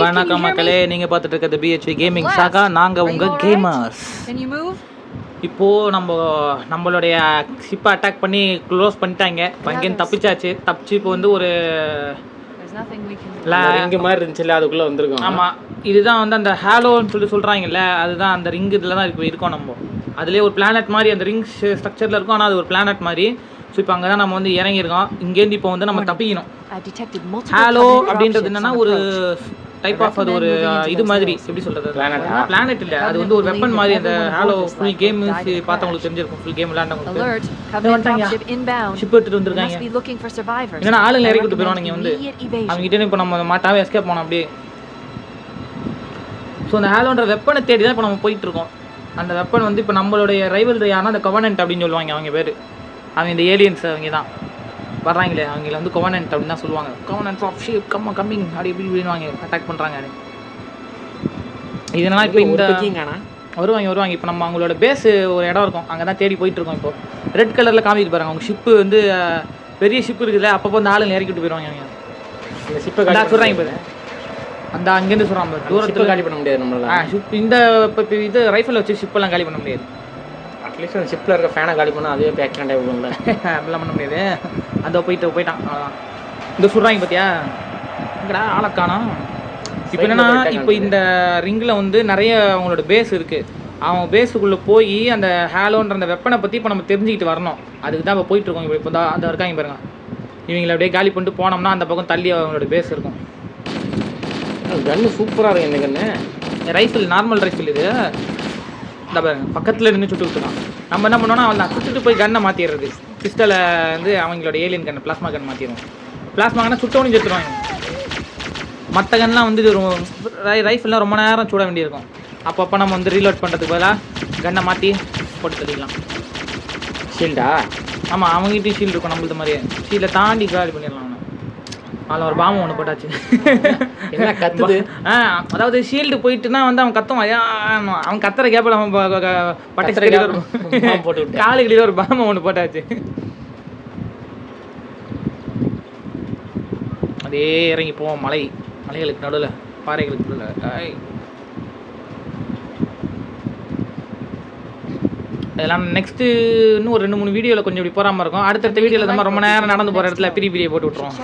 வணக்கம் மக்களே, நீங்கள் பார்த்துட்டு இருக்கிறது BHV கேமிங் சாகா. நாங்கள் உங்கள் கேமர்ஸ். இப்போது நம்மளுடைய ஷிப்பை அட்டாக் பண்ணி க்ளோஸ் பண்ணிட்டாங்க. அங்கேருந்து தப்பிச்சு இப்போ வந்து ஒரு ரிங்கு மாதிரி இருந்துச்சுல்ல, அதுக்குள்ளே வந்துருக்கோம். ஆமாம், இதுதான் வந்து அந்த ஹேலோன்னு சொல்கிறாங்கல்ல, அதுதான் அந்த ரிங்கு இதில் தான் இருக்கோம். நம்ம அதுலேயே ஒரு பிளானட் மாதிரி அந்த ரிங் ஸ்ட்ரக்சரில் இருக்கும். ஆனால் அது ஒரு பிளானட் மாதிரி. ஸோ இப்போ அங்கே தான் நம்ம வந்து இறங்கியிருக்கோம். இங்கேருந்து இப்போ வந்து நம்ம தப்பிக்கணும். ஹேலோ அப்படின்றது என்னன்னா ஒரு டைப் ஆஃப் அது ஒரு இது மாதிரி, எப்படி சொல்கிறது, பிளானட் இல்லை, அது வந்து ஒரு வெப்பன் மாதிரி. அந்த ஹேலோ ஃபுல் கேம் பார்த்தவங்களுக்கு தெரிஞ்சிருக்கும். ஃபுல் கேம் விளையாண்டவங்களுக்கு ஷிப் எடுத்துட்டு வந்துருக்காங்க. என்னன்னா ஆளுங்களை இறக்கி விட்டு போயிடுவாங்க. வந்து அவங்ககிட்ட இப்போ நம்ம மாட்டாவே எஸ்கேப் போனோம் அப்படியே. ஸோ அந்த ஹேலோன்ற வெப்பனை தேடி தான் இப்போ நம்ம போயிட்டு இருக்கோம். அந்த வெப்பன் வந்து இப்போ நம்மளுடைய ரைவல்ரி யாருன்னா அந்த கவர்னன்ட் அப்படின்னு சொல்லுவாங்க. அவங்க பேர், அவங்க இந்த ஏலியன்ஸ் அவங்க தான் வர்றாங்களே, அவங்கள வந்து கவர்னன்ட் அப்படின்னு தான் சொல்லுவாங்க. கவர்னன்ட் ஆஃப் ஷிப் கம்மிங் அப்படி இப்படி விடுவாங்க, அட்டாக் பண்ணுறாங்க. இதனால் இப்போ இந்த வருவாங்க. இப்போ நம்ம அவங்களோட பேஸு ஒரு இடம் இருக்கும், அங்கே தான் தேடி போயிட்டுருக்கோம். இப்போ ரெட் கலரில் காமிக்கிட்டு பாருங்க. அவங்க ஷிப்பு வந்து பெரிய ஷிப்பு இருக்குல்ல, அப்பப்போ வந்து ஆளுங்க இறக்கிட்டு போயிடுவாங்க. அவங்க இந்த ஷிப்பை சொல்கிறாங்க பாரு, அந்த அங்கேருந்து சொல்கிறாங்க தூரத்தில் காலி பண்ண முடியாது நம்மளால். ஷிப் இந்த இப்போ இது ரைஃபிள் வச்சு ஷிப்பெல்லாம் காலி பண்ண முடியாது. அட்லீஸ்ட் அந்த ஷிப்பில் இருக்க ஃபேனை காலி பண்ணால் அதுவே பேக்லாண்ட் ஆகிடும்ல. அப்படிலாம் பண்ண முடியாது. அந்த போயிட்டான் அவ்வளோதான். இந்த சொல்கிறாங்க பார்த்தியா, இங்கடா ஆளக்கானா. இப்போ என்னென்னா, இப்போ இந்த ரிங்கில் வந்து நிறைய அவங்களோட பேஸ் இருக்குது. அவங்க பேஸுக்குள்ளே போய் அந்த ஹேலோன்ற அந்த வெப்பனை பற்றி இப்போ நம்ம தெரிஞ்சுக்கிட்டு வரணும். அதுக்கு தான் இப்போ போயிட்டுருக்கோம். இப்போ தான் அந்த இருக்காங்க பாருங்க. இவங்களை அப்படியே காலி பண்ணிட்டு போனோம்னா அந்த பக்கம் தள்ளி அவங்களோட பேஸ் இருக்கும். கன்று சூப்பராக இருக்கும். என்ன கன்று? ரைஃபிள், நார்மல் ரைஃபிள் இது. இந்த பாருங்க, பக்கத்தில் நின்று சுட்டு விட்டுருக்கான். நம்ம என்ன பண்ணோன்னா, அவன் சுட்டுட்டு போய் கன்னை மாற்றிடுறது. பிஸ்டலை வந்து அவங்களோட ஏலியன் கன், பிளாஸ்மா கன் மாற்றிடுவோம். பிளாஸ்மா கன்னா சுட்டவனு செத்துருவாங்க. மற்ற கன்லாம் வந்து இது ரைஃபிள்லாம் ரொம்ப நேரம் சுட வேண்டியிருக்கும். அப்பப்போ நம்ம வந்து ரீலோட் பண்ணுறதுக்கு பதிலாக கன்னை மாற்றி போட்டு தள்ளிக்கலாம். ஷீல்டா? ஆமாம், அவங்ககிட்டையும் ஷீல்டு இருக்கும். நம்மளது மாதிரியே ஷீல்டை தாண்டி காலி பண்ணிடலாம். அதில் ஒரு பாம்பு ஒன்று போட்டாச்சு. என்ன கத்துது? அதாவது ஷீல்டு போயிட்டுனா வந்து அவன் கத்துவான். அவன் கத்துற கேப்பில் அவன் போட்டு காலுகளில் ஒரு பாம்பு ஒன்று போட்டாச்சு. அதே இறங்கி போவோம். மலைகளுக்கு நடுவில், பாறைகளுக்கு நடுவில். இதெல்லாம் நெக்ஸ்ட்டு இன்னும் ஒரு 2-3 வீடியோவில் கொஞ்சம் இப்படி போகாமல் இருக்கும். அடுத்தடுத்த வீடியோவில் இந்த மாதிரி ரொம்ப நேரம் நடந்து போகிற இடத்துல பிரி போட்டு விட்ருவோம்.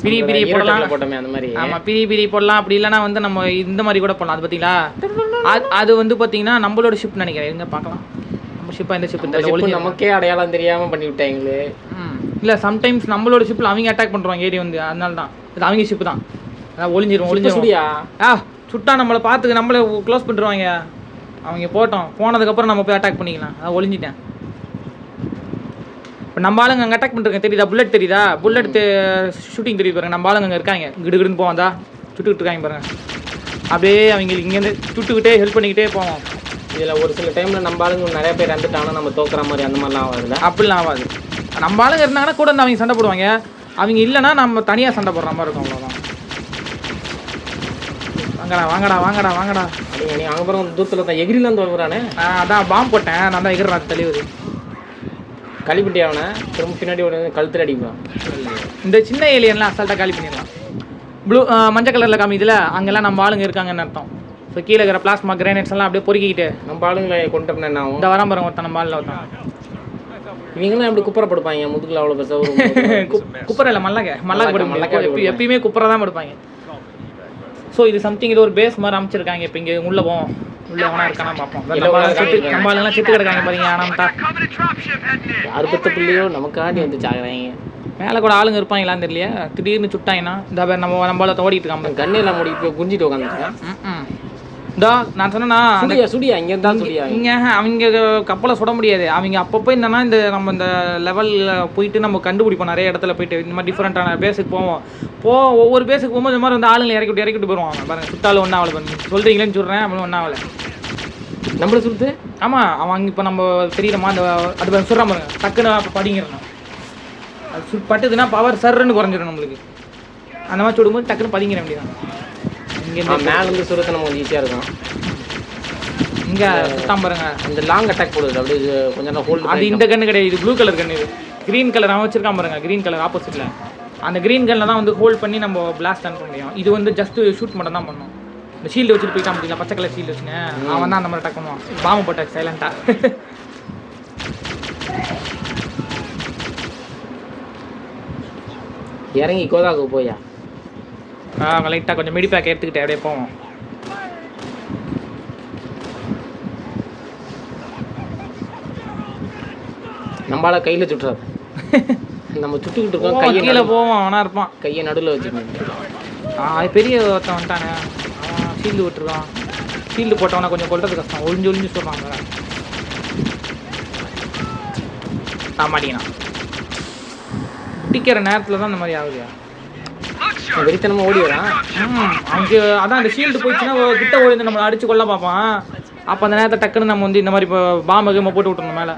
பிரி போடலாம் போட்டோமே அந்த மாதிரி. ஆமாம், பிரி போடலாம். அப்படி இல்லைனா வந்து நம்ம இந்த மாதிரி கூட போடலாம். அது பார்த்தீங்களா, அது வந்து பார்த்தீங்கன்னா நம்மளோட ஷிப் நினைக்கிறேன். எங்கே பார்க்கலாம், நம்ம ஷிப்பாக இந்த ஷிப் நமக்கே அடையாளம் தெரியாமல் பண்ணி விட்டாங்களே. இல்லை, சம்டைம்ஸ் நம்மளோட ஷிப்பில் அவங்க அட்டாக் பண்ணுறாங்க ஏரி வந்து. அதனால தான் இது அவங்க ஷிப்பு தான். அதான் ஒளிஞ்சிடும். சுடியா சுட்டா நம்மளை பார்த்துக்கு நம்மளை க்ளோஸ் பண்ணிடுவாங்க. அவங்க போனதுக்கப்புறம் நம்ம போய் அட்டாக் பண்ணிக்கலாம். அதான் ஒளிஞ்சிட்டேன். இப்போ நம்ம ஆளுங்க அங்கே அட்டாக் பண்ணுறேங்க, தெரியுதா? புல்லட் தெரியுதா? புல்லட் ஷூட்டிங் தெரியுது பாருங்க. நம்ம ஆளுங்க அங்கே இருக்காங்க, கிடுகிடுன்னு போவாந்தா சுட்டுக்கிட்டு இருக்காங்க பாருங்க. அப்படியே அவங்களுக்கு இங்கேருந்து சுட்டுக்கிட்டே ஹெல்ப் பண்ணிக்கிட்டே போவோம். இதில் ஒரு சில டைமில் நம்ம ஆளுங்க நிறைய பேர் இறந்துட்டாங்கன்னா நம்ம தோக்குற மாதிரி அந்த மாதிரிலாம் ஆகாதுல்ல? அப்படிலாம் ஆகாது. நம்ம ஆளுங்க இருந்தாங்கன்னா கூட வந்து அவங்க சண்டை போடுவாங்க. அவங்க இல்லைன்னா நம்ம தனியாக சண்டை போடுற மாதிரி இருக்கும். அவ்வளோதான். வாங்கடா. நீ அங்கே பிறகு தூரத்தில் தான் எகிரிலாம் வருவானே. அதான் பாம்பு போட்டேன், நான் தான் எகிர்றேன். தெளிவுது களிப்பிட்டி அவனை திரும்ப பின்னாடி உடனே கழுத்தில் அடிப்பான். இந்த சின்ன ஏலியன்லாம் அசால்ட்டாக காலி பண்ணிடலாம். மஞ்சள் கலரில் காமிக்குதுல, அங்கெல்லாம் நம்ம ஆளுங்க இருக்காங்கன்னு அர்த்தம். ஸோ கீழே இருக்கிற பிளாஸ்மா கிரானைட்ஸ் எல்லாம் அப்படியே பொறுக்கிக்கிட்டு நம்ம ஆளுங்களை கொண்டு என்ன ஆகும்? இந்த வரம் பாருங்க ஒருத்தன், நம்ம ஆளில் ஒருத்தன். இவங்களாம் எப்படி குப்பரை படுப்பாங்க முதுகில்? அவ்வளோ பெருசாக குப்பரை இல்லை, மல்லாக்க படுப்பாங்க. எப்பயுமே குப்பரை தான் படுப்பாங்க. ஸோ இது சம்திங், இது ஒரு பேஸ் மாதிரி அமைச்சிருக்காங்க. இப்போ இங்கே உள்ளே எவனா இருக்கானா பார்ப்போம். நம்ம ஆளுங்கெல்லாம் செத்து கிடக்காங்க பாருங்க. ஆனாம்ட்டா யாரு பத்த பிள்ளையோ நமக்காண்டி வந்து சாகுறாங்க. மேலே கூட ஆளுங்க இருப்பாங்களான்னு தெரியலையா, திடீர்னு சுட்டாங்கன்னா இந்த பேர் நம்மளால ஓடிட்டு இருக்காங்க. கண்ணில் மூடி இப்போ குஞ்சிட்டு உட்காந்துருக்கேன். இதோ நான் சொன்னேன்னா சுடியா இங்கே தான் சுடியா. இங்கே அவங்க கப்பலை சுட முடியாது. அவங்க அப்பப்போ என்னன்னா இந்த நம்ம இந்த லெவலில் போயிட்டு நம்ம கண்டுபிடிப்போம். நிறைய இடத்துல போயிட்டு இந்த மாதிரி டிஃப்ரெண்ட்டான பேஸுக்கு போவோம். ஒவ்வொரு பேஸுக்கு போகும்போது இந்த மாதிரி வந்து ஆளுங்களை இறக்கிட்டு போயிடுவாங்க பாருங்க. சுட்டாலும் ஒன்றா அவளை பண்ணி சொல்கிறீங்களேன்னு சொல்கிறேன். அவளும் ஒன்றா அவளை நம்மளை சுடுது. ஆமாம், அவங்க இப்போ நம்ம தெரியுறமா அந்த அது சொல்கிற பாருங்க. டக்குன்னு அப்போ படிங்கிறணும். அது பட்டுதுன்னா பவர் சர்ன்னு குறைஞ்சிடும் நம்மளுக்கு. அந்த மாதிரி சுடும்போது டக்குன்னு பதிங்கிற வேண்டியதான். இங்கே மேலேருந்து சுரத்தை நம்ம கொஞ்சம் ஈஸியாக இருக்கும். இங்கே சுத்தாம பாருங்க, இந்த லாங் அட்டாக் போடுது அப்படியே கொஞ்சம் நேரம் ஹோல்டு. அது இந்த கன்று கிடையாது, இது ப்ளூ கலர் கன்று. இது க்ரீன் கலர் அவன் வச்சிருக்கான் பாருங்க. க்ரீன் கலர் ஆப்போசிட்டில் அந்த க்ரீன் கன்னில் தான் வந்து ஹோல்ட் பண்ணி நம்ம பிளாஸ்ட் அனுப்ப முடியும். இது வந்து ஜஸ்ட் ஷூட் மட்டும் தான் பண்ணணும். இந்த ஷீல்டு வச்சுட்டு போயிட்டான் பார்த்தீங்களா, பச்சை கலர் ஷீல்டு வச்சுங்க, அவன் தான் அந்த மாதிரி அட்டாக் பண்ணுவான். பாம்பு போட்டாச்சு சைலண்ட்டாக. இறங்கி கோதாக்கு போயா லைட்டாக கொஞ்சம் மெடி பேக் எடுத்துக்கிட்டே அப்படியே போவோம். நம்மளால கையில் சுட்டுறாது. நம்ம சுட்டுக்கிட்டு இருக்கோம், கையை கீழே போவோம். அவனா இருப்பான், கையை நடுவில் வச்சுக்கணும். அது பெரிய ஒருத்தன் வந்துட்டானே, அவன் ஷீல்டு விட்டுருக்கான். ஷீல்டு போட்டவனா கொஞ்சம் கொல்றது கஷ்டம், ஒளிஞ்சு ஒளிஞ்சு சொல்கிறாங்க. மாட்டிக்கினான். பிடிக்கிற நேரத்தில் தான் இந்த மாதிரி ஆகுது. வெறித்தனமாக ஓடி வரான். அங்கே அதான் அந்த ஷீல்டு போயிடுச்சுன்னா கிட்ட ஓடி நம்மளை அடிச்சு கொள்ள பார்ப்பான். அப்போ அந்த நேரத்தை டக்குன்னு நம்ம வந்து இந்த மாதிரி இப்போ பாம்பு கேம போட்டு விட்டுருணும் மேலே.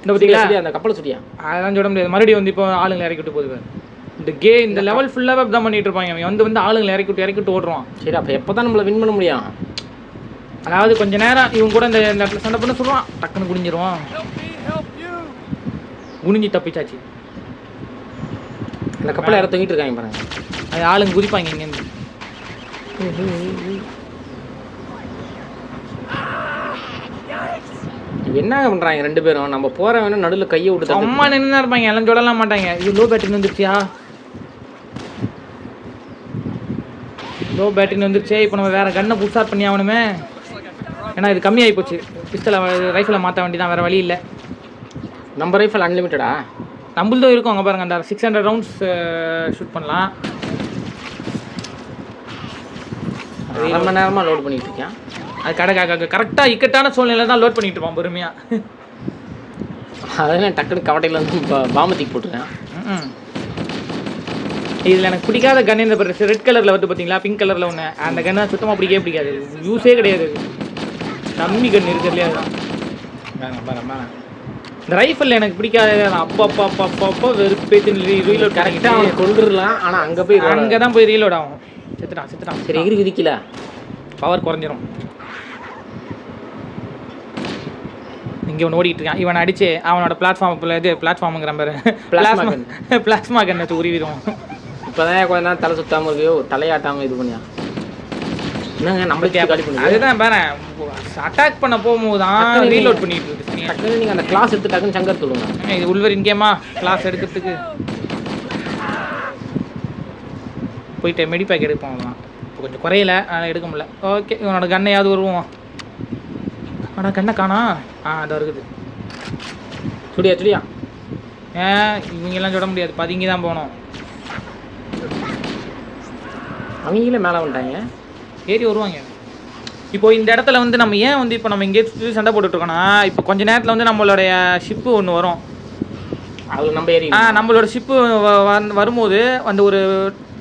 இந்த பார்த்தீங்களா அந்த கப்பலை சுட்டியா, அதெல்லாம் சொல்ல முடியாது. மறுபடியும் வந்து இப்போ ஆளுங்களை இறக்கிட்டு போகுது. இந்த லெவல் ஃபுல்லாகவே தான் பண்ணிட்டு இருப்பாங்க. அவன் வந்து ஆளுங்களை இறக்கிட்டு ஓடுறான். சரி, அப்போ எப்போ தான் நம்மளை வின் பண்ண முடியும்? அதாவது கொஞ்ச நேரம் இவங்க கூட இந்த இடத்துல சண்டை பண்ண சொல்லுவான், டக்குன்னு குனிஞ்சிருவான். குனிஞ்சு தப்பிச்சாச்சு. இந்த கப்பலை யாரை தூங்கிட்டு இருக்காங்க பாருங்க. அது ஆளுங்க குதிப்பாங்க இங்கேருந்து. என்ன பண்ணுறாங்க ரெண்டு பேரும்? நம்ம போகிற வேணும் நடுவில் கையை விட்டு அம்மா நின்று தான் இருப்பாங்க, எல்லாம் சொல்லலாம் மாட்டாங்க. இது லோ பேட்டரி வந்துருச்சியா, லோ பேட்டரி வந்துருச்சே. இப்போ நம்ம வேறு கன்னை புதுசாக பண்ணி ஆகணுமே. ஏன்னா இது கம்மியாகி போச்சு. பிஸ்டலை ரைஃபிளை மாற்ற வேண்டி தான், வேறு வழி இல்லை. நம்ம ரைஃபிள் அன்லிமிட்டடா? நம்மள்தான் இருக்கும். அங்கே பாருங்கள், அந்த 600 ரவுண்ட்ஸ் ஷூட் பண்ணலாம். அரை மணி நேரமாக லோட் பண்ணிகிட்டு இருக்கேன். அது கரெக்டாக இக்கட்டான சூழ்நிலை தான் லோட் பண்ணிட்டு இருப்பான் பொறுமையாக. அதெல்லாம் டக்குனு கவட்டையில் வந்து பாம்பு தூக்கி போட்டுருக்கேன். இதில் எனக்கு பிடிக்காத கன் இந்த ரெட் கலரில் வந்து பார்த்தீங்களா, பிங்க் கலரில் ஒன்று. அந்த கன்னை சுத்தமாக பிடிக்காது, யூஸே கிடையாது. கம்மி கன் இருக்கிறதுலே அதுதான். இந்த ரைஃபிள் எனக்கு பிடிக்காது. அப்பப்போ வெறுப்பேத்து ரீலோட் கரெக்டாக அவனை கொண்டுடலாம். ஆனால் அங்கே தான் போய் ரீலோட் ஆகும். செத்துட்டான். சரி, எகிரி குதிக்கல, பவர் குறைஞ்சிரும். இங்கே ஒன்று ஓடிட்டு இருக்கான். இவனை அடிச்சு அவனோட பிளாட்ஃபார்முங்கிற மாதிரி பிளாஸ்மா கன் வச்சு உருவிடுவோம். இப்போ தான் கொஞ்ச நேரம் தலை சுத்தாமல் இருக்கையோ, தலையாட்டாமல் இது பண்ணியா என்னங்க நம்மளுக்கே காலி பண்ணி. அதுதான் பாரு, அட்டாக் பண்ண போகும்போது தான் ரீலோட் பண்ணிட்டு இருக்கு. டக்குன்னு நீங்கள் அந்த கிளாஸ் எடுத்து டக்குன்னு சங்கர் சொல்லுங்க. இது உள்வரின் கேமா கிளாஸ் எடுக்கிறதுக்கு போயிட்டு மெடி பேக் எடுப்போம். இப்போ கொஞ்சம் குறையல, அதனால் எடுக்க முடியல. ஓகே, இவனோட கண்ணையாவது வருவோம். ஆனால் கண்ணை காணா. அது இருக்குது. சுடியா இவங்கெல்லாம் சொல்ல முடியாது, பதுங்கி தான் போகணும். அவங்களே மேலே வந்துட்டாங்க, ஏறி வருவாங்க. இப்போ இந்த இடத்துல வந்து நம்ம ஏன் வந்து இப்போ நம்ம இங்கே சண்டை போட்டுட்ருக்கோன்னா, இப்போ கொஞ்ச நேரத்தில் வந்து நம்மளுடைய ஷிப்பு ஒன்று வரும். அதில் நம்ம ஏறி நம்மளோட ஷிப்பு வரும்போது அந்த ஒரு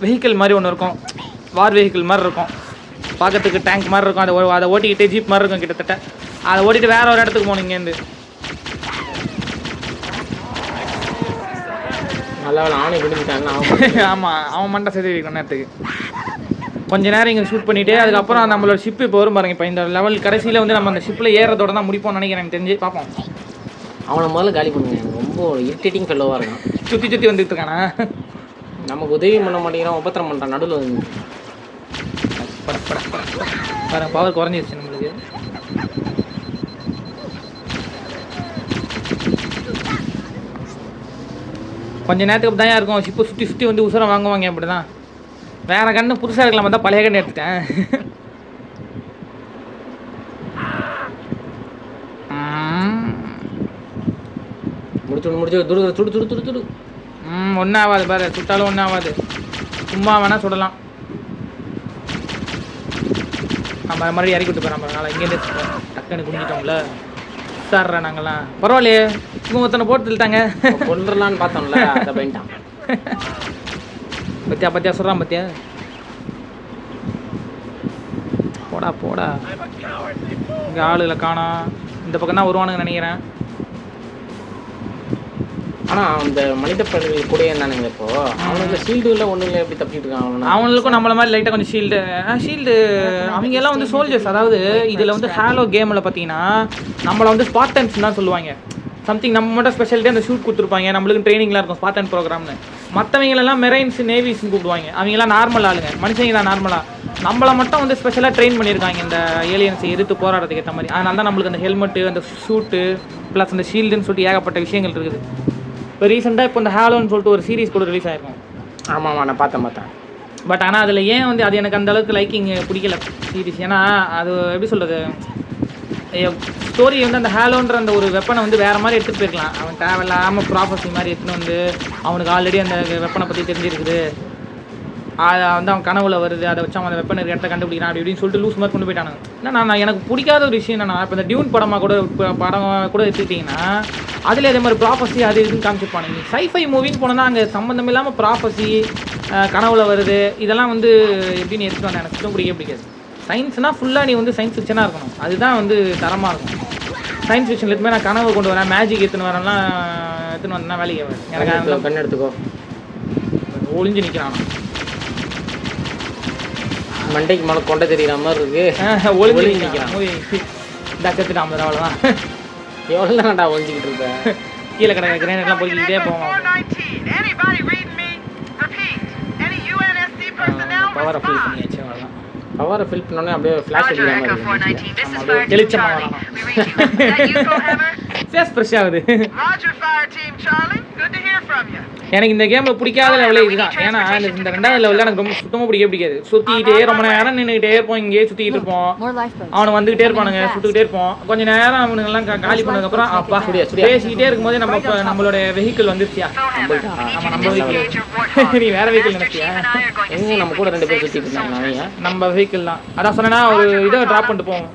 வெஹிக்கிள் மாதிரி ஒன்று இருக்கும், வார் வெஹிக்கிள் மாதிரி இருக்கும், பார்க்கறதுக்கு டேங்க் மாதிரி இருக்கும். அதை ஓட்டிக்கிட்டே ஜீப் மாதிரி இருக்கும் கிட்டத்தட்ட. அதை ஓட்டிட்டு வேற ஒரு இடத்துக்கு போகணும் இங்கேருந்து. நல்லா ஆணை பிடிச்சிட்டாங்க. ஆமாம், அவன் மண்டை சேர்த்து வைக்கணும் நேரத்துக்கு. கொஞ்ச நேரம் இங்கே ஷூட் பண்ணிவிட்டு அதுக்கப்புறம் நம்மளோட ஷிப்பு இப்போ வரும் பாருங்க. இப்போ இந்த லெவல் கடைசியில் வந்து நம்ம அந்த ஷிப்பில் ஏறதோட தான் முடிப்போம்னு நினைக்கிறேன், எனக்கு தெரிஞ்சு. பார்ப்போம். அவனை முதல்ல காலி பண்ணுங்க, ரொம்ப இரிட்டேட்டிங் ஃபெல்லோவாக இருக்கான். சுற்றி வந்துட்டு இருக்கானா, நமக்கு உதவி பண்ண மாட்டேங்கிறான், உபத்திரம் பண்ணுறான் நடுவில் வந்து. பாருங்க, பவர் குறைஞ்சிருச்சு நம்மளுக்கு. கொஞ்ச நேரத்துக்கு தான் இருக்கும். ஷிப்பு சுற்றி வந்து உசுரம் வாங்குவாங்க. அப்படி தான். வேறு கண்ணு புதுசாக இருக்கலாம், பார்த்தா பழைய கண்ணு எடுத்துட்டேன். முடிச்சு துடு. ஒன்றும் ஆகாது பாரு, சுட்டாலும் ஒன்றும் ஆகாது. சும்மா வேணால் சுடலாம். நம்ம மறுபடியும் இறக்கி விட்டு போகிறோம். நாங்கள் இங்கேருந்து டக்குன்னு குடிக்கிட்டோம்ல சார். நாங்கள்லாம் பரவாயில்லையே, இவங்க ஒருத்தனை போட்டு இழுத்தாங்க. கொண்டுடலான்னு பார்த்தோம்ல, அதை பண்ணிட்டான். பத்தியா சொல்கிறான் பத்தியா. போடா இங்கே ஆளுகளை காணோம். இந்த பக்கம் தான் வருவானுங்க நினைக்கிறேன். ஆனால் அந்த மனிதப்படைகள் கூட இருந்தானுங்க. இப்போ அவனுக்கு ஷீல்டு இல்லை, ஒன்றும் இல்லை, எப்படி தப்பிட்டு இருக்காங்க. அவங்களுக்கும் நம்மள மாதிரி லைட்டாக கொஞ்சம் ஷீல்டு அவங்க எல்லாம் வந்து சோல்ஜர்ஸ். அதாவது இதில் வந்து ஹாலோ கேமில் பார்த்தீங்கன்னா நம்மளை வந்து ஸ்பார்டன்ஸ் தான் சொல்லுவாங்க. சம்திங் நம்ம மட்டும் ஸ்பெஷாலிட்டி அந்த ஷூட் கொடுத்துருப்பாங்க. நம்மளுக்கு ட்ரைனிங்லாம் இருக்கும் ஸ்பார்டன் ப்ரோக்ராம்னு. மற்றவங்களெல்லாம் மெரைன்ஸ் நேவிஸ்ன்னு கூப்பிடுவாங்க. அவங்களாம் நார்மல் ஆளுங்க, மனுஷங்களாம் நார்மலாக. நம்மளை மட்டும் வந்து ஸ்பெஷலாக ட்ரெயின் பண்ணியிருக்காங்க இந்த ஏலியன்ஸை எதிர்த்து போராடுறதுக்கு ஏற்ற மாதிரி. அதனால தான் நம்மளுக்கு அந்த ஹெல்மெட்டு, அந்த ஷூட்டு, ப்ளஸ் அந்த ஷீல்டுன்னு சொல்லிட்டு ஏகப்பட்ட விஷயங்கள் இருக்குது. இப்போ ரீசெண்டாக இப்போ இந்த ஹாலோன்னு சொல்லிட்டு ஒரு சீரிஸ் கூட ரிலீஸ் ஆகிருக்கும். ஆமாம் நான் பார்த்தேன். பட் ஆனால் அதில் ஏன் வந்து அது எனக்கு அந்த அளவுக்கு லைக்கிங் பிடிக்கல சீரிஸ். ஏன்னா அது எப்படி சொல்கிறது, ஸ்டோரி வந்து அந்த ஹாலோன்ற அந்த ஒரு வெப்பனை வந்து வேறு மாதிரி எடுத்துகிட்டு போயிருக்கலாம். அவன் தேவையில்லாமல் ப்ராஃபஸி மாதிரி எடுத்துன்னு வந்து அவனுக்கு ஆல்ரெடி அந்த வெப்பனை பற்றி தெரிஞ்சிருக்குது, அதை வந்து அவன் கனவுல வருது, அதை வச்சு அவன் அந்த வெப்பன் இடத்த கண்டுபிடிக்கிறான் அப்படி இப்படின்னு சொல்லிட்டு லூஸ் மாதிரி கொண்டு போயிட்டானுங்க. ஏன்னா நான் எனக்கு பிடிக்காத ஒரு விஷயம் என்னன்னா, இப்போ இந்த டியூன் படம் கூட எடுத்துக்கிட்டிங்கன்னா அதில் அதே மாதிரி ப்ராஃபஸி அது இதுன்னு காமிச்சிருப்பானுங்க. சைஃபை மூவின்னு போனோன்னா அங்கே சம்மந்தம் இல்லாமல் ப்ராஃபஸி, கனவுல வருது, இதெல்லாம் வந்து எப்படின்னு எடுத்துட்டு வந்தேன். எனக்கு சுத்தம் பிடிக்காது. சயின்ஸ்னால் ஃபுல்லாக நீ வந்து சயின்ஸ் ஃபிக்ஷனாக இருக்கணும், அதுதான் வந்து தரமாக இருக்கும். சயின்ஸ் ஃபிக்ஷனில் எதுவுமே நான் கனவு கொண்டு வரேன், மேஜிக் எடுத்துன்னு வரேன்லாம் எடுத்துன்னு வந்தேன்னா வேலைக்கு எனக்கு கண் எடுத்துக்கோ ஒளிஞ்சு நிற்கிறான். மண்டைக்கு மேலே கொண்டை தெரிகிற மாதிரி இருக்கு. ஒளிஞ்சு நிற்கிறான் இந்த கற்றுட்டு ஐம்பது அவ்வளோதான். எவ்வளோ தான்டா ஒழிஞ்சிக்கிட்டு இருப்பேன். கீழே கடை கிரேனட்லாம் பொறுக்கிட்டே போவோம். பவரை ஃபில் பண்ணியாச்சு அவ்வளோதான். பவரை ஃபில் பண்ணோன்னே அப்படியே ஃப்ளாஷ் அடிக்கிற தெளிச்சமாக வரலாம். ஃபேஸ் ஃப்ரெஷ் ஆகுது. எனக்கு இந்த கேமில் பிடிக்காத லெவலே இதுதான். ஏன்னா இந்த 2வது லெவலில் எனக்கு ரொம்ப சுத்தமாக பிடிக்காது. சுற்றிக்கிட்டே ரொம்ப நேரம் நின்றுக்கிட்டே இருப்போம், இங்கேயே சுற்றிக்கிட்டு இருப்போம், அவனை வந்துக்கிட்டே இருப்பானுங்க, சுட்டுக்கிட்டே இருப்போம். கொஞ்சம் நேரம் அவனுங்கெல்லாம் காலி பண்ணதுக்கப்புறம் அப்பா பேசிக்கிட்டே இருக்கும்போது நம்ம இப்போ நம்மளோட வெஹிக்கிள் வந்துருச்சியா, நம்ம வெஹிக்கிள் நீ வேறு வெஹிக்கிள் நினைச்சியா, நம்ம கூட 2 பேர் சுற்றிட்டு இருந்தாங்க. நம்ம வெஹிக்கிள் தான். அதான் சொன்னேன்னா ஒரு இதை ட்ராப் பண்ணிட்டு போவோம்,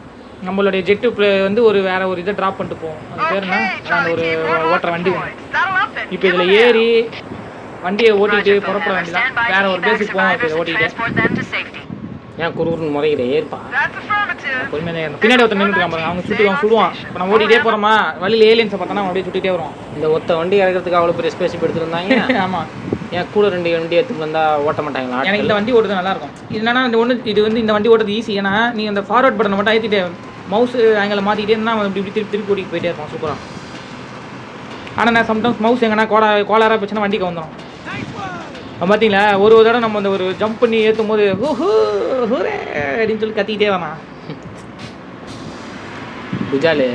நம்மளுடைய ஜெட்டு வந்து ஒரு வேறு ஒரு இதை ட்ராப் பண்ணிட்டு போவோம். அது பேர் என்ன, அந்த ஒரு ஓட்டுற வண்டி வேணும். இப்போ இதில் ஏறி வண்டியை ஓட்டிகிட்டு புறப்பட வேண்டியதான். வேறு ஒரு பேசிக் போவோம். இப்போ இதை ஓட்டிக்கிட்டே ஏன் குறுகுறுன்னு முறைகிற ஏற்பா பொறுமையாக தான் இருக்கும். பின்னாடி ஒருத்தர் நின்றுட்டு பாருங்க, அவங்க சுடுவான். இப்போ நம்ம ஓட்டிகிட்டே போகிறோமா, வழியில் ஏலியன்ஸை பார்த்தோன்னா அப்படியே சுட்டிகிட்டே வரும். இந்த ஒத்த வண்டி இறக்கிறதுக்கு அவ்வளோ பெரிய ஸ்பேஸ் எடுத்துருந்தாங்க. ஆமாம், ஏன் கூட 2 வண்டி எடுத்துகிட்டு வந்தால் ஓட்ட மாட்டாங்களா? எனக்கு இந்த வண்டி ஓட்டுறது நல்லாயிருக்கும். இது என்னன்னா இது வந்து இந்த வண்டி ஓட்டுறது ஈஸி. ஏன்னா நீ அந்த ஃபார்வர்ட் பட்டனை மட்டும் அழுத்திட்டு மவுஸ் ஆங்கிளை மாற்றிக்கிட்டே இருந்தால் அவன் இப்படி திருப்பி ஓட்டிட்டு போயிட்டே இருப்பான் சூப்பராக. ஆனால் நான் சம்டைம்ஸ் மவுஸ் எங்கன்னா கோளாராக போச்சுன்னா வண்டிக்கு வந்துடும். பார்த்தீங்களா, ஒரு தடவை நம்ம அந்த ஒரு ஜம்ப் பண்ணி ஏற்றும் போது ஹூரே அப்படின்னு சொல்லி கத்திக்கிட்டே வேணாம். குஜாலு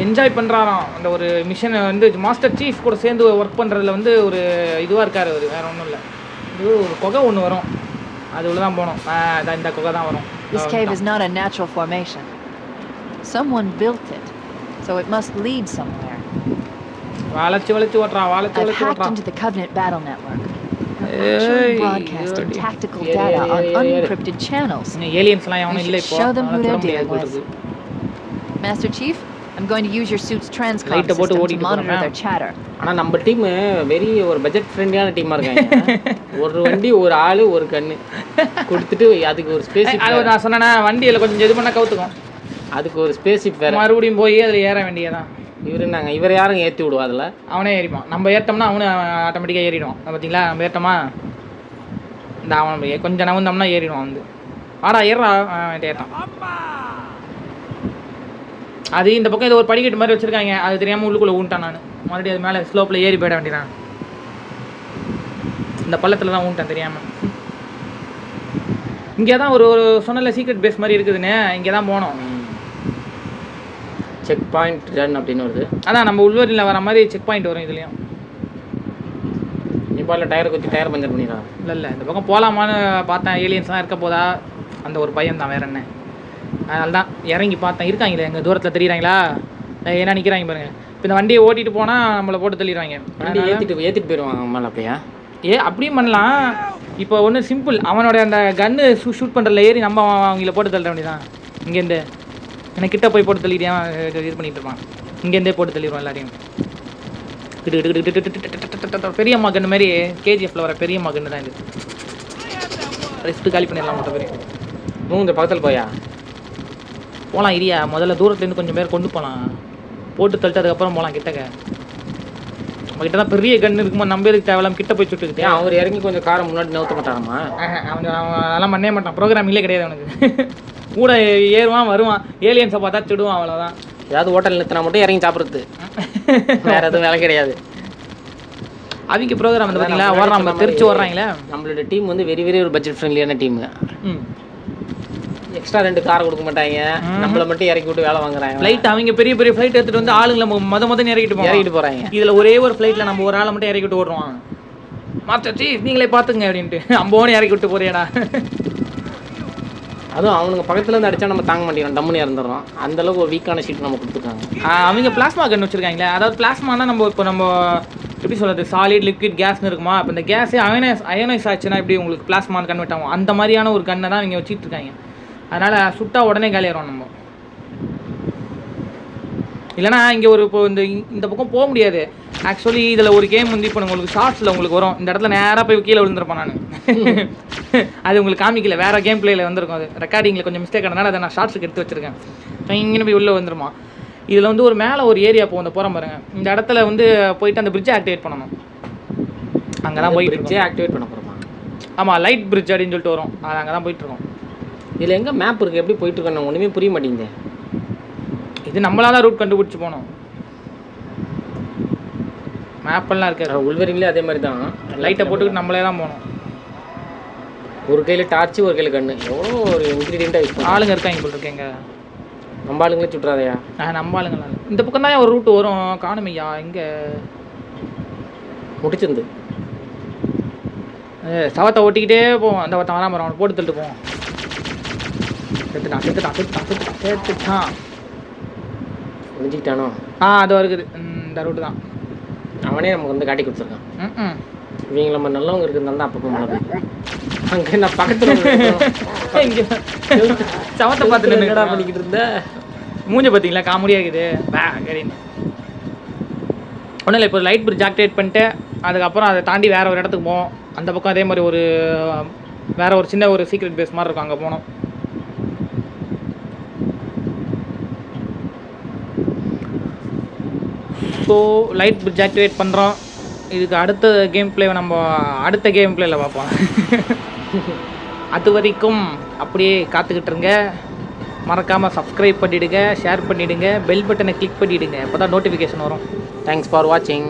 என்ஜாய் பண்ணுறாராம். அந்த ஒரு மிஷனை வந்து மாஸ்டர் சீஃப் கூட சேர்ந்து ஒர்க் பண்ணுறதுல வந்து ஒரு இதுவாக இருக்கார் அவர். வேறு ஒன்றும் இல்லை, இது ஒரு குகை ஒன்று வரும், அது உள்ள தான் போகணும். இந்த குகை தான் வரும். This cave is not a natural formation. Someone built it, so it must lead somewhere. வளைச்சு ஓட்டுறான். I've hacked into the Covenant battle network. Broadcasting tactical data on unencrypted channels. ஏலியன்ஸ்லாம் எவனும் இல்லை இப்போ. Show them who they're dealing with. Master Chief, I'm going to use your suit's transcom system to monitor their chatter. ஆனால் நம்ம team ஒரு budget ஃப்ரெண்ட்லியான டீமாக இருக்காங்க. ஒரு வண்டி, ஒரு ஆள், ஒரு கண்ணு கொடுத்துட்டு அதுக்கு ஒரு ஸ்பேஸ். அது நான் சொன்னேன்னா வண்டியில் கொஞ்சம் இது பண்ணால் கவுத்துக்கும், அதுக்கு ஒரு ஸ்பேஸ்ஷிப் வேறு. மறுபடியும் போய் அதில் ஏற வேண்டியதான். இவர் யாரும் ஏற்றி விடுவா, அதில் அவனே ஏறிப்பான். நம்ம ஏற்றோம்னா அவனு ஆட்டோமேட்டிக்காக ஏறிடுவான். பார்த்தீங்களா, நம்ம ஏற்றோமா இந்த அவன் கொஞ்சம் நவந்தோம்னா ஏறிடுவான். வந்து ஏறா ஏற்றான். அது இந்த பக்கம் ஏதோ ஒரு படிக்கட்டு மாதிரி வச்சுருக்காங்க, அது தெரியாமல் உள்ளுக்குள்ளே ஊன்ட்டான். நான் மறுபடியும் அது மேலே ஸ்லோப்பில் ஏறி போயிட வேண்டியதான். இந்த பள்ளத்தில் தான் ஊன்ட்டான் தெரியாமல். இங்கே தான் ஒரு சொன்னல சீக்ரெட் பேஸ் மாதிரி இருக்குதுன்னு, இங்கே தான் போனோம். செக் பாயிண்ட் ரன் அப்படின்னு வருது. அதான் நம்ம உள்வரியில் வர மாதிரி செக் பாயிண்ட் வரும் இதுலேயும். இப்போ இல்லை டயரை குத்தி டயர் பஞ்சர் பண்ணிடுறான். இல்லை இந்த பக்கம் போகலாமான்னு பார்த்தேன், ஏலியன்ஸ்லாம் இருக்க போதா அந்த ஒரு பையன் தான், வேறு என்ன. அதனால தான் இறங்கி பார்த்தேன். இருக்காங்களே எங்கள் தூரத்தில் தெரியுறாங்களா, ஏன்னா நிற்கிறாங்க பாருங்க. இப்போ இந்த வண்டியை ஓட்டிகிட்டு போனால் நம்மளை போட்டு தள்ளிடுவாங்க. வண்டி ஏற்றிட்டு போயிடுவாங்க மேலே. அப்படியா? அப்படியும் பண்ணலாம். இப்போ ஒன்று சிம்பிள், அவனோட அந்த கன்று ஷூட் பண்ணுறதுல ஏறி நம்ம அவங்கள போட்டு தள்ள வேண்டியதான். இங்கேருந்து எனக்கு கிட்ட போய் போட்டு தள்ளிட்டே இது பண்ணிட்டு இருப்பான். இங்கேருந்தே போட்டு தள்ளிடுவான் எல்லாரையும். பெரிய அம்மா கன்று மாதிரி, கேஜிஎஃப்ல வர பெரிய அம்மா கன்று தான் இது. ரெஸ்ட்டு காலி பண்ணிடலாம் மொத்த பேர். இந்த பக்கத்தில் போயா போகலாம். இரியா முதல்ல தூரத்துலேருந்து கொஞ்சம் பேர் கொண்டு போகலாம், போட்டு தள்ளிட்டு அதுக்கப்புறம் போகலாம் கிட்டக்க. நம்ம கிட்ட தான் பெரிய கன்று இருக்கும்போது நம்ம எதுக்கு தேவையில்லாம கிட்ட போய் சுட்டுக்கிட்டே. அவர் இறங்கி கொஞ்சம் காரை முன்னாடி நவுத்த மாட்டாராமா? அவன் அதெல்லாம் பண்ணவே மாட்டான். ப்ரோக்ராமிங்லே கிடையாது அவனுக்கு. கூட ஏறுவான் வருவான், ஏலியன்ஸை பார்த்தா சுடுவான், அவ்வளோதான். ஏதாவது ஹோட்டல் நிறுத்தினா மட்டும் இறங்கி சாப்பிட்றது, வேறு எதுவும் வேலை கிடையாது. அவங்க ப்ரோக்ராம் வந்து பார்த்தீங்களா ஓடுறாங்க திருச்சி ஓடுறாங்களே. நம்மளோட டீம் வந்து வெரி வெரி ஒரு பட்ஜெட் ஃப்ரெண்ட்லியான டீம். ம் எக்ஸ்ட்ரா 2 கார் கொடுக்க மாட்டாங்க, நம்மள மட்டும் இறக்கி விட்டு வேலை வாங்குறாங்க. ஃப்ளைட் அவங்க பெரிய பெரிய ஃப்ளைட் எடுத்துட்டு வந்து ஆளுங்களை மொதல் இறக்கிட்டு போறாங்க. இதில் ஒரே ஒரு ஃப்ளைட்டில் நம்ம ஒரு ஆளை மட்டும் இறக்கிட்டு ஓடுறோம். மாஸ்டர் சீஃப் நீங்களே பார்த்துங்க அப்படின்ட்டு அம்போன்னு இறக்கி விட்டு போறியாடா. அதுவும் அவனுக்கு பக்கத்துல இருந்து அடிச்சா நம்ம தாங்க மாட்டேங்கிறோம், டம்முன்னு இறந்துடுறோம். அந்த அளவுக்கு ஒரு வீக்கான ஷீட் நம்ம கொடுத்துருக்காங்க. அவங்க பிளாஸ்மா கன் வச்சிருக்காங்களே. அதாவது பிளாஸ்மானா நம்ம எப்படி சொல்கிறது, சாலிட் லிக்விட் கேஸ்னு இருக்குமா. இப்போ இந்த கேஸே அயனைஸ் ஆச்சுன்னா எப்படி உங்களுக்கு பிளாஸ்மான்னு கன்வெர்ட் ஆகும், அந்த மாதிரியான ஒரு கன்னை தான் இவங்க வச்சுட்டு இருக்காங்க. அதனால் சுட்டா உடனே காலியாகிறோம் நம்ம. இல்லைனா இங்கே ஒரு இப்போ இந்த பக்கம் போக முடியாது. ஆக்சுவலி இதில் ஒரு கேம் வந்து இப்போ உங்களுக்கு ஷார்ட்ஸில் உங்களுக்கு வரும். இந்த இடத்துல நேராக போய் கீழே விழுந்திருப்பேன் நான். அது உங்களுக்கு காமிக்கல, வேறு கேம் பிளேயில் வந்திருக்கும். அது ரெக்கார்டிங்கில் கொஞ்சம் மிஸ்டேக் ஆனதுனால அதை நான் ஷார்ட்ஸுக்கு எடுத்து வச்சுருக்கேன். இங்கே போய் உள்ளே வந்துருமா. இதில் வந்து ஒரு மேலே ஒரு ஏரியா போகும் போகிறோம் பாருங்க. இந்த இடத்துல வந்து போயிட்டு அந்த பிரிட்ஜை ஆக்டிவேட் பண்ணணும். அங்கே தான் போயிட்டு பிரிட்ஜே ஆக்டிவேட் பண்ண போகிறோமா? ஆமாம், லைட் பிரிட்ஜ் அப்படின்னு சொல்லிட்டு வரும். அது அங்கே தான் போயிட்டுருக்கோம். இதில் எங்கே மேப் இருக்குது, எப்படி போயிட்டுருக்கோம் ஒன்றுமே புரிய மாட்டேங்குது. இது நம்மளால ரூட் கண்டுபிடிச்சி போகணும். மேப்பெல்லாம் இருக்காது. உள்வரிங்களே அதே மாதிரி தான், லைட்டை போட்டுக்கிட்டு நம்மளே தான் போகணும். ஒரு கையில் டார்ச்சு ஒரு கையில் கண்ணு, எவ்வளோ ஒரு இன்க்ரீடியண்ட்டாக இருக்கும். ஆளுங்க இருக்காங்க போல் இருக்கேங்க. நம்ம ஆளுங்களே சுட்டுறாதையா? நம்ம ஆளுங்களா இந்த பக்கம் தான் ஒரு ரூட்டு வரும். காணுமையா இங்கே முடிச்சிருந்து சவத்தை ஓட்டிக்கிட்டே போவோம். அந்த ஒருத்தன் வராம அவனை போட்டு தள்ளிட்டு போவோம். செத்துட்டான் முடிஞ்சிக்கிட்டானோ? அது இருக்குது இந்த ரூட்டு தான். அவனே நமக்கு வந்து காட்டி கொடுத்துருக்கான். இவங்க நம்ம நல்லவங்க இருக்குதுனால தான் அப்பப்போ மழை பெய்யும். அங்கே நான் பக்கத்தில் இங்கே சவத்தை பார்த்து என்னடா பண்ணிக்கிட்டு இருந்தேன். மூஞ்ச பார்த்தீங்களா காமெடியாக இருக்குது. சரின்னு ஒன்றும் இல்லை. இப்போ லைட் பிரிட்ஜ் ஆக்டிவேட் பண்ணிட்டு அதுக்கப்புறம் அதை தாண்டி வேறு ஒரு இடத்துக்கு போவோம். அந்த பக்கம் அதே மாதிரி வேறு ஒரு சின்ன ஒரு சீக்ரெட் பேஸ் மாதிரி இருக்கும், அங்கே போனோம். ஸோ லைட் பிரிட்ஜ் ஆக்டிவேட் பண்ணுறோம். இதுக்கு அடுத்த கேம் பிளேவை நம்ம அடுத்த கேம் பிளேயில் பார்ப்போம். அது வரைக்கும் அப்படியே காத்துக்கிட்டு இருங்க. மறக்காமல் சப்ஸ்கிரைப் பண்ணிவிடுங்க, ஷேர் பண்ணிவிடுங்க, பெல் பட்டனை கிளிக் பண்ணிவிடுங்க. அப்போ தான் நோட்டிஃபிகேஷன் வரும். தேங்க்ஸ் ஃபார் வாட்சிங்.